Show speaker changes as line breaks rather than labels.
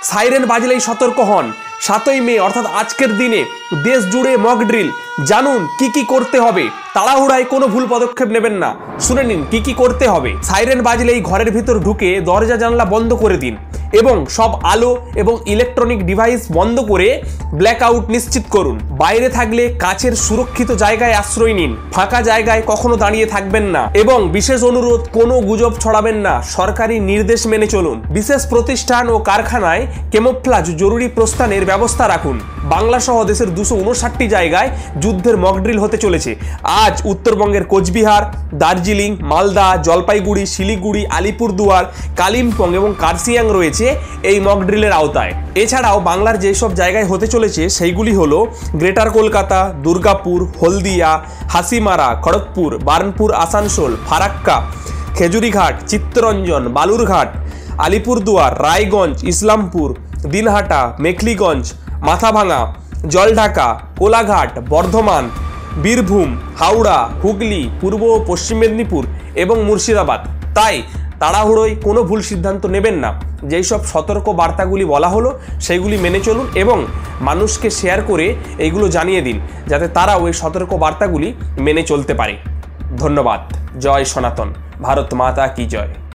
Siren বাজলেই সতর্ক হন। 7ই মে অর্থাৎ আজকের দিনে দেশ জুড়ে মক ড্রিল। জানুন কি কি করতে হবে। তাড়াহুড়ায় কোনো ভুল পদক্ষেপ নেবেন না। শুনে নিন কি কি করতে হবে। সাইরেন বাজলেই ঘরের ভিতর ঢুকে দরজা জানলা বন্ধ করে দিন এবং সব আলো এবং ইলেকট্রনিক ডিভাইস বন্ধ করে ব্ল্যাক আউট নিশ্চিত করুন। বাইরে থাকলে কাছের সুরক্ষিত জায়গায় আশ্রয় নিন। ফাঁকা জায়গায় কখনো দাঁড়িয়ে থাকবেন না এবং বিশেষ অনুরোধ, কোনো গুজব ছড়াবেন না। সরকারি নির্দেশ মেনে চলুন। বিশেষ প্রতিষ্ঠান ও কারখানায় ক্যামোফ্লাজ জরুরি প্রস্থানের ব্যবস্থা রাখুন। বাংলা সহ দেশের 259টি জায়গায় যুদ্ধের মকড্রিল হতে চলেছে। আজ উত্তরবঙ্গের কোচবিহার, দার্জিলিং, মালদা, জলপাইগুড়ি, শিলিগুড়ি, আলিপুরদুয়ার, কালিম্পং এবং কার্সিয়াং রয়েছে এই মকড্রিলের আওতায়। এছাড়াও বাংলার যেসব জায়গায় হতে চলেছে সেইগুলি হলো গ্রেটার কলকাতা, দুর্গাপুর, হলদিয়া, হাসিমারা, খড়গপুর, বার্নপুর, আসানসোল, ফারাক্কা, খেজুরিঘাট, চিত্তরঞ্জন, বালুরঘাট, আলিপুরদুয়ার, রায়গঞ্জ, ইসলামপুর, দিনহাটা, মেখলিগঞ্জ, মাথাভাঙা, জলঢাকা, কোলাঘাট, বর্ধমান, বীরভূম, হাওড়া, হুগলি, পূর্ব ও পশ্চিম মেদিনীপুর এবং মুর্শিদাবাদ। তাই তাড়াহুড়োয় কোনো ভুল সিদ্ধান্ত নেবেন না। যেই সব সতর্ক বার্তাগুলি বলা হলো সেইগুলি মেনে চলুন এবং মানুষকে শেয়ার করে এইগুলো জানিয়ে দিন যাতে তারাও এই সতর্ক বার্তাগুলি মেনে চলতে পারে। ধন্যবাদ। জয় সনাতন। ভারত মাতা কি জয়।